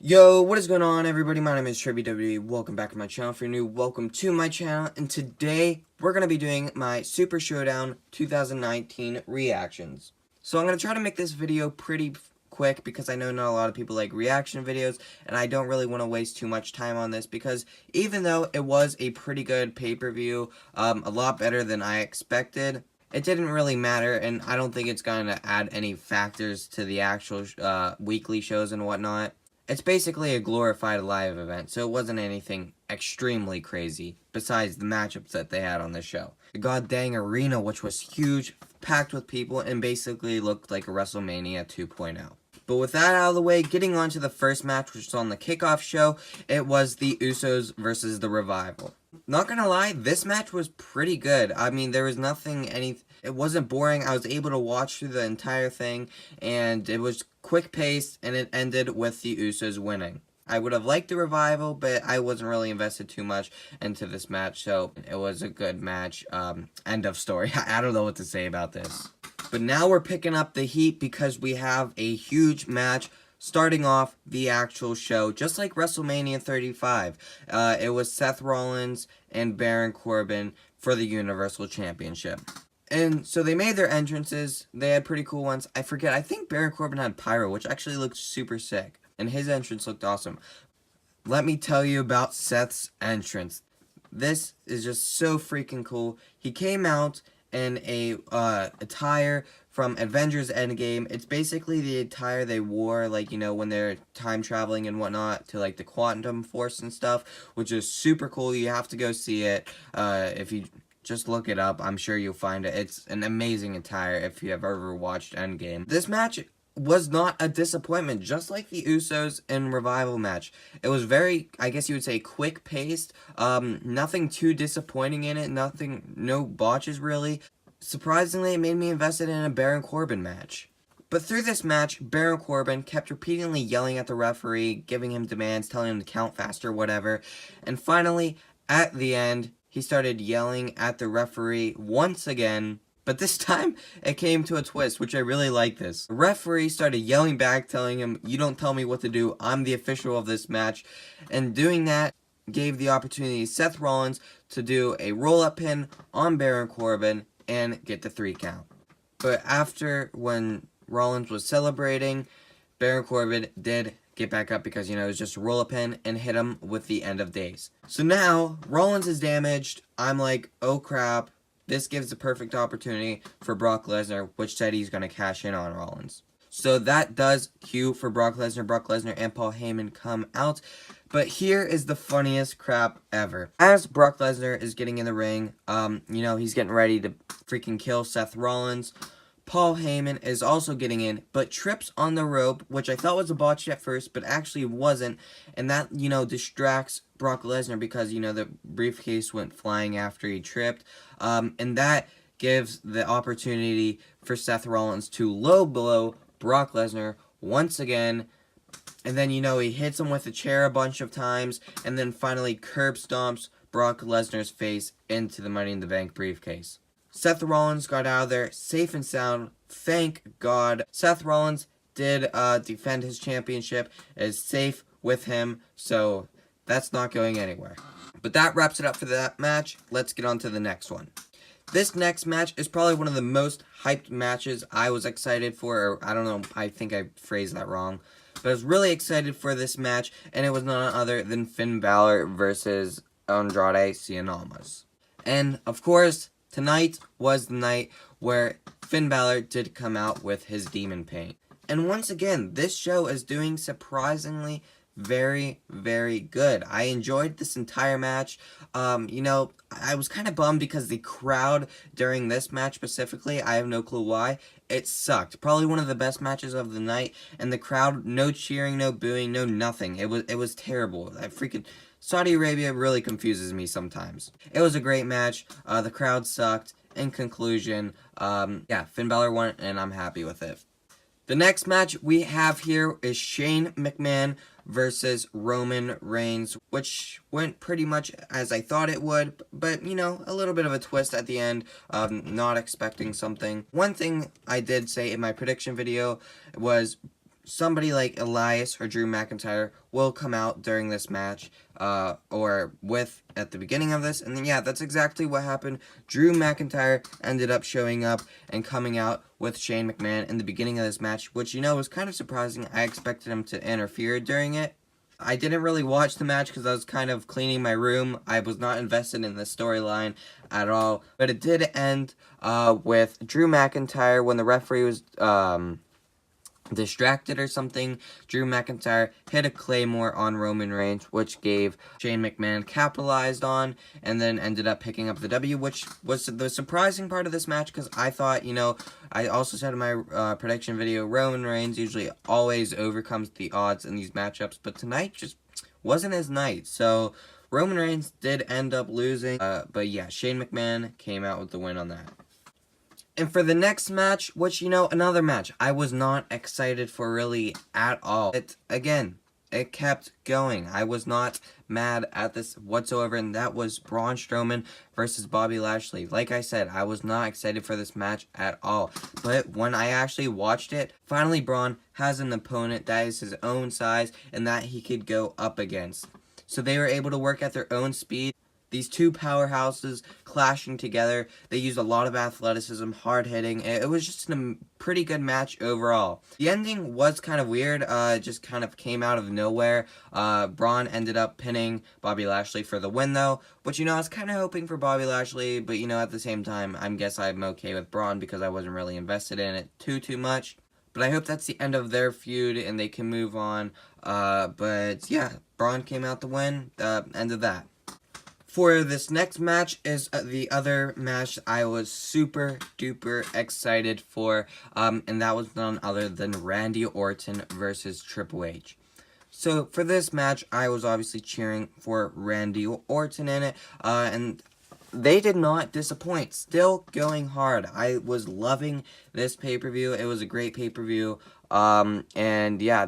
Yo, what is going on, everybody? My name is TreyBwwe. Welcome back to my channel. If you're new, welcome to my channel. And today, we're going to be doing my Super Showdown 2019 reactions. So I'm going to try to make this video pretty quick because I know not a lot of people like reaction videos, and I don't really want to waste too much time on this because even though it was a pretty good pay-per-view, a lot better than I expected, it didn't really matter, and I don't think it's going to add any factors to the actual weekly shows and whatnot. It's basically a glorified live event, so it wasn't anything extremely crazy, besides the matchups that they had on the show. The god dang arena, which was huge, packed with people, and basically looked like a WrestleMania 2.0. But with that out of the way, getting on to the first match, which was on the kickoff show, it was the Usos versus the Revival. Not gonna lie, this match was pretty good. I mean, there was it wasn't boring. I was able to watch through the entire thing, and it was quick-paced, and it ended with the Usos winning. I would have liked the Revival, but I wasn't really invested too much into this match, so it was a good match. End of story. I don't know what to say about this. But now we're picking up the heat because we have a huge match starting off the actual show, just like WrestleMania 35. It was Seth Rollins and Baron Corbin for the Universal Championship. And so they made their entrances. They had pretty cool ones. I think Baron Corbin had pyro, which actually looked super sick. And his entrance looked awesome. Let me tell you about Seth's entrance. This is just so freaking cool. He came out in a attire from Avengers Endgame. It's basically the attire they wore, like, you know, when they're time traveling and whatnot to, like, the Quantum Force and stuff, which is super cool. You have to go see it. If you just look it up, I'm sure you'll find it. It's an amazing attire if you have ever watched Endgame. This match was not a disappointment, just like the Usos and Revival match. It was very, I guess you would say, quick-paced. Nothing too disappointing in it. No botches, really. Surprisingly, it made me invested in a Baron Corbin match. But through this match, Baron Corbin kept repeatedly yelling at the referee, giving him demands, telling him to count faster, whatever. And finally, at the end, he started yelling at the referee once again, but this time it came to a twist, which I really like this. The referee started yelling back, telling him, "You don't tell me what to do, I'm the official of this match." And doing that gave the opportunity to Seth Rollins to do a roll-up pin on Baron Corbin and get the 3 count. But after, when Rollins was celebrating, Baron Corbin did get back up because, you know, it was just a roll-up pin and hit him with the end of days. So now, Rollins is damaged. I'm like, oh crap, this gives the perfect opportunity for Brock Lesnar, which said he's going to cash in on Rollins. So that does cue for Brock Lesnar. Brock Lesnar and Paul Heyman come out. But here is the funniest crap ever. As Brock Lesnar is getting in the ring, you know, he's getting ready to freaking kill Seth Rollins. Paul Heyman is also getting in, but trips on the rope, which I thought was a botch at first, but actually wasn't. And that, you know, distracts Brock Lesnar because, you know, the briefcase went flying after he tripped. And that gives the opportunity for Seth Rollins to low blow Brock Lesnar once again. And then, you know, he hits him with a chair a bunch of times, and then finally curb stomps Brock Lesnar's face into the Money in the Bank briefcase. Seth Rollins got out of there safe and sound, thank God. Seth Rollins did defend his championship, is safe with him, so that's not going anywhere. But that wraps it up for that match. Let's get on to the next one. This next match is probably one of the most hyped matches I was excited for, or I don't know, I think I phrased that wrong. But I was really excited for this match, and it was none other than Finn Balor versus Andrade Cien Almas. And, of course, tonight was the night where Finn Balor did come out with his demon paint. And once again, this show is doing surprisingly very, very good. I enjoyed this entire match. You know, I was kind of bummed because the crowd during this match specifically, I have no clue why, it sucked. Probably one of the best matches of the night, and the crowd, no cheering, no booing, no nothing. It was terrible. Saudi Arabia really confuses me sometimes. It was a great match. The crowd sucked. In conclusion, yeah, Finn Balor won, and I'm happy with it. The next match we have here is Shane McMahon versus Roman Reigns, which went pretty much as I thought it would, but, you know, a little bit of a twist at the end, not expecting something. One thing I did say in my prediction video was somebody like Elias or Drew McIntyre will come out during this match, or at the beginning of this, and then yeah, that's exactly what happened. Drew McIntyre ended up showing up and coming out with Shane McMahon in the beginning of this match, which, you know, was kind of surprising. I expected him to interfere during it. I didn't really watch the match because I was kind of cleaning my room. I was not invested in the storyline at all, but it did end with Drew McIntyre when the referee was distracted or something. Drew McIntyre hit a Claymore on Roman Reigns, which gave Shane McMahon capitalized on, and then ended up picking up the W, which was the surprising part of this match, because I thought, you know, I also said in my prediction video, Roman Reigns usually always overcomes the odds in these matchups, but tonight just wasn't his night. So Roman Reigns did end up losing, but yeah, Shane McMahon came out with the win on that. And for the next match, which, you know, another match I was not excited for really at all. It kept going. I was not mad at this whatsoever, and that was Braun Strowman versus Bobby Lashley. Like I said, I was not excited for this match at all. But when I actually watched it, finally Braun has an opponent that is his own size and that he could go up against. So they were able to work at their own speed. These two powerhouses clashing together. They used a lot of athleticism, hard hitting. It was just a pretty good match overall. The ending was kind of weird. It just kind of came out of nowhere. Braun ended up pinning Bobby Lashley for the win, though. But, you know, I was kind of hoping for Bobby Lashley. But, you know, at the same time, I guess I'm okay with Braun because I wasn't really invested in it too much. But I hope that's the end of their feud and they can move on. But, yeah, Braun came out to win. End of that. For this next match is the other match I was super duper excited for, and that was none other than Randy Orton versus Triple H. So for this match, I was obviously cheering for Randy Orton in it, and they did not disappoint. Still going hard. I was loving this pay-per-view. It was a great pay-per-view, and yeah,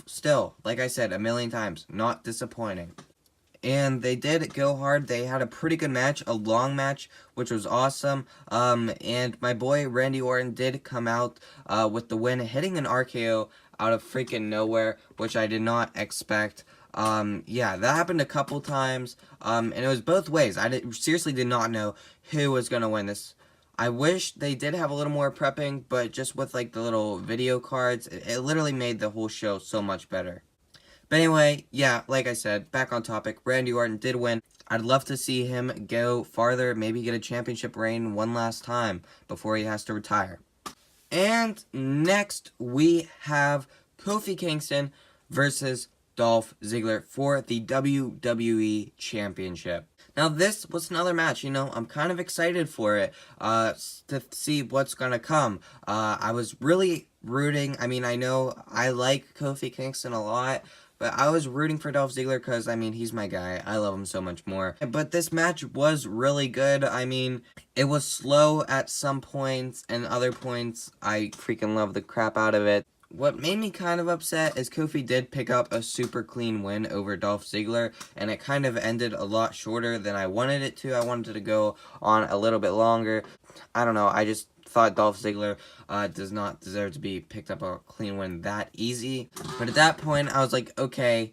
still, like I said a million times, not disappointing. And they did go hard. They had a pretty good match, a long match, which was awesome. And my boy Randy Orton did come out with the win, hitting an RKO out of freaking nowhere, which I did not expect. Yeah, that happened a couple times, and it was both ways. Seriously did not know who was going to win this. I wish they did have a little more prepping, but just with like the little video cards, it literally made the whole show so much better. But anyway, yeah, like I said, back on topic, Randy Orton did win. I'd love to see him go farther, maybe get a championship reign one last time before he has to retire. And next, we have Kofi Kingston versus Dolph Ziggler for the WWE Championship. Now, this was another match, you know, I'm kind of excited for it, to see what's gonna come. I was really rooting, I mean, I know I like Kofi Kingston a lot, but I was rooting for Dolph Ziggler because, I mean, he's my guy. I love him so much more. But this match was really good. I mean, it was slow at some points, and other points, I freaking love the crap out of it. What made me kind of upset is Kofi did pick up a super clean win over Dolph Ziggler, and it kind of ended a lot shorter than I wanted it to. I wanted it to go on a little bit longer. I don't know, I just thought Dolph Ziggler does not deserve to be picked up a clean win that easy. But at that point, I was like, okay,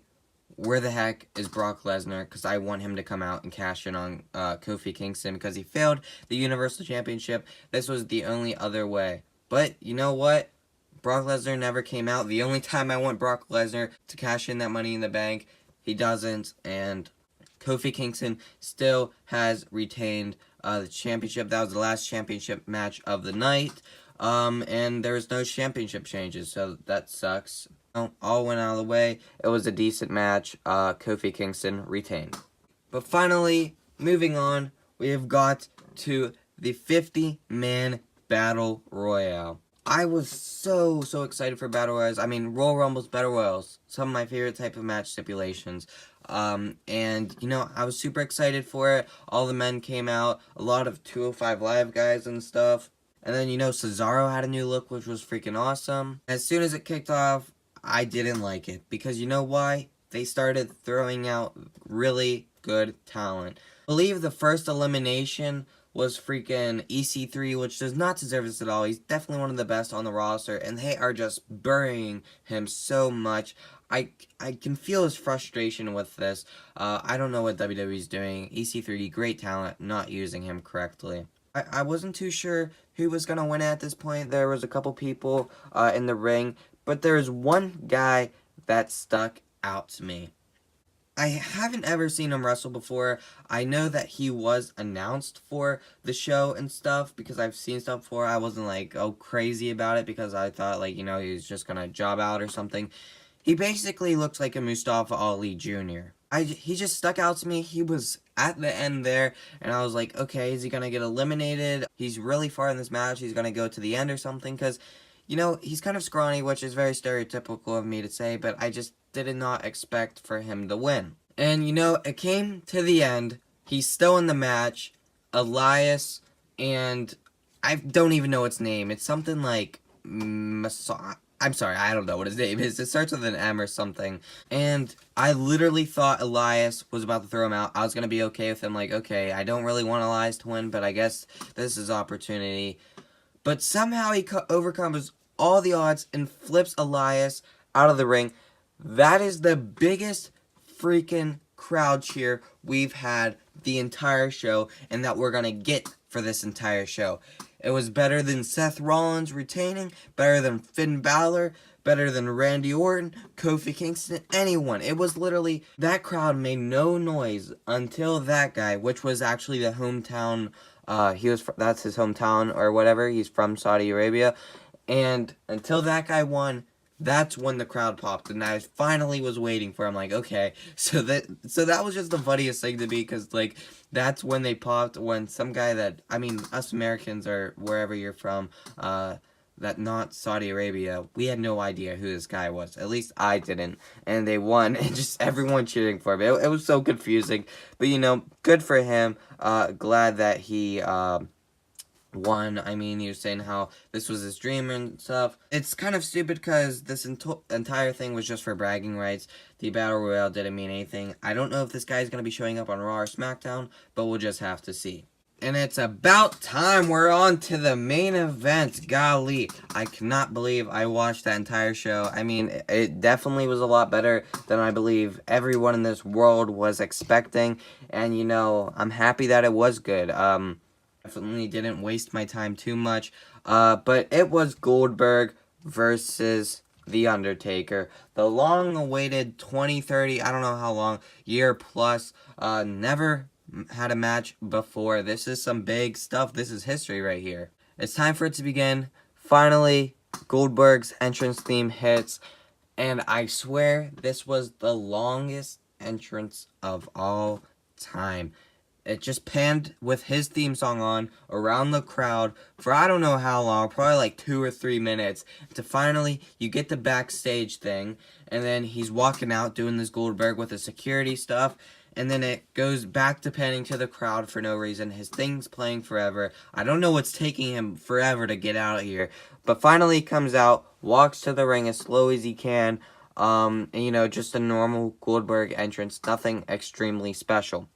where the heck is Brock Lesnar? Because I want him to come out and cash in on Kofi Kingston because he failed the Universal Championship. This was the only other way. But you know what? Brock Lesnar never came out. The only time I want Brock Lesnar to cash in that Money in the Bank, he doesn't. And Kofi Kingston still has retained the championship. That was the last championship match of the night. And there was no championship changes, so that sucks. All went out of the way. It was a decent match. Kofi Kingston retained. But finally, moving on, we have got to the 50-man Battle Royale. I was so excited for Battle Royals. I mean, Royal Rumble's Battle Royals. Some of my favorite type of match stipulations. And, you know, I was super excited for it. All the men came out. A lot of 205 Live guys and stuff. And then, you know, Cesaro had a new look, which was freaking awesome. As soon as it kicked off, I didn't like it. Because you know why? They started throwing out really good talent. I believe the first elimination was freaking EC3, which does not deserve this at all. He's definitely one of the best on the roster, and they are just burying him so much. I can feel his frustration with this. I don't know what WWE's doing. EC3, great talent, not using him correctly. I wasn't too sure who was going to win at this point. There was a couple people in the ring, but there's one guy that stuck out to me. I haven't ever seen him wrestle before. I know that he was announced for the show and stuff because I've seen stuff before. I wasn't like, oh, crazy about it because I thought, like, you know, he was just going to job out or something. He basically looked like a Mustafa Ali Jr. He just stuck out to me. He was at the end there, and I was like, okay, is he going to get eliminated? He's really far in this match. He's going to go to the end or something because, you know, he's kind of scrawny, which is very stereotypical of me to say, but I just did not expect for him to win. And, you know, it came to the end. He's still in the match. Elias, and I don't even know its name. It's something like I'm sorry, I don't know what his name is. It starts with an M or something. And I literally thought Elias was about to throw him out. I was going to be okay with him. Like, okay, I don't really want Elias to win, but I guess this is opportunity. But somehow he overcomes all the odds and flips Elias out of the ring. That is the biggest freaking crowd cheer we've had the entire show, and that we're going to get for this entire show. It was better than Seth Rollins retaining, better than Finn Balor, better than Randy Orton, Kofi Kingston, anyone. It was literally, that crowd made no noise until that guy, which was actually the hometown, that's his hometown or whatever. He's from Saudi Arabia. And until that guy won, that's when the crowd popped, and I finally was waiting for him, like, okay, so that was just the funniest thing to me, because, like, that's when they popped, when some guy that, I mean, us Americans, or wherever you're from, that not Saudi Arabia, we had no idea who this guy was, at least I didn't, and they won, and just everyone cheering for him. It was so confusing, but, you know, good for him. Glad that he won. I mean, he was saying how this was his dream and stuff. It's kind of stupid because this entire thing was just for bragging rights. The Battle Royale didn't mean anything. I don't know if this guy's going to be showing up on Raw or SmackDown, but we'll just have to see. And it's about time. We're on to the main event. Golly, I cannot believe I watched that entire show. I mean, it definitely was a lot better than I believe everyone in this world was expecting. And, you know, I'm happy that it was good. Definitely didn't waste my time too much, but it was Goldberg versus The Undertaker. The long-awaited 20-30, I don't know how long, year plus, never had a match before. This is some big stuff. This is history right here. It's time for it to begin. Finally, Goldberg's entrance theme hits, and I swear this was the longest entrance of all time. It just panned with his theme song on around the crowd for I don't know how long, probably like 2 or 3 minutes. To finally, you get the backstage thing, and then he's walking out doing this Goldberg with the security stuff, and then it goes back to panning to the crowd for no reason. His thing's playing forever. I don't know what's taking him forever to get out of here, but finally he comes out, walks to the ring as slow as he can, and, you know, just a normal Goldberg entrance, nothing extremely special.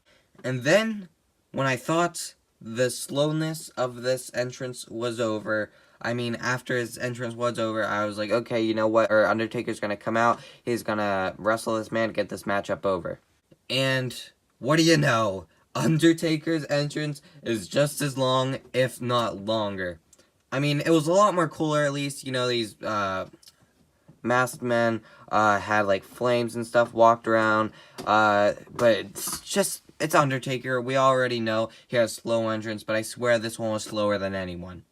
And then, when I thought the slowness of this entrance was over, I mean, after his entrance was over, I was like, okay, you know what, Undertaker's gonna come out, he's gonna wrestle this man, get this matchup over. And, what do you know, Undertaker's entrance is just as long, if not longer. I mean, it was a lot more cooler, at least, you know, these, masked men, had, like, flames and stuff walked around, but it's Undertaker. We already know he has slow entrance, but I swear this one was slower than anyone.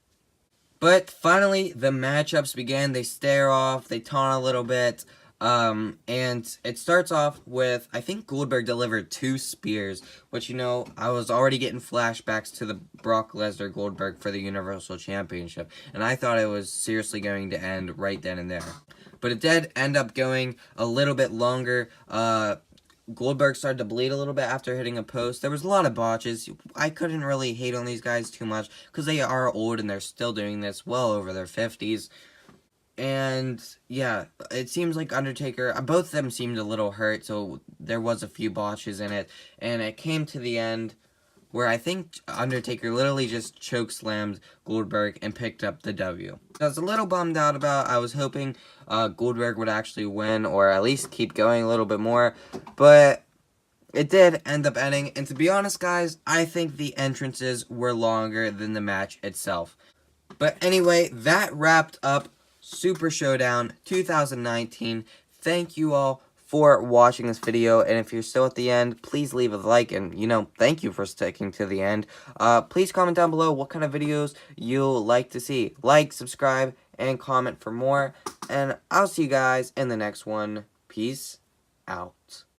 But finally, the matchups began. They stare off, they taunt a little bit, and it starts off with, I think Goldberg delivered 2 spears, which, you know, I was already getting flashbacks to the Brock Lesnar Goldberg for the Universal Championship, and I thought it was seriously going to end right then and there. But it did end up going a little bit longer. Goldberg started to bleed a little bit after hitting a post. There was a lot of botches. I couldn't really hate on these guys too much because they are old and they're still doing this well over their 50s. And, yeah, it seems like Undertaker, both of them seemed a little hurt, so there was a few botches in it. And it came to the end where I think Undertaker literally just chokeslammed Goldberg and picked up the W. I was a little bummed out about. I was hoping Goldberg would actually win, or at least keep going a little bit more, but it did end up ending. And to be honest, guys, I think the entrances were longer than the match itself. But anyway, that wrapped up Super Showdown 2019. Thank you all for watching this video, and if you're still at the end, please leave a like, and thank you for sticking to the end. Please comment down below what kind of videos you'll like to see. Like, subscribe, and comment for more, and I'll see you guys in the next one. Peace out.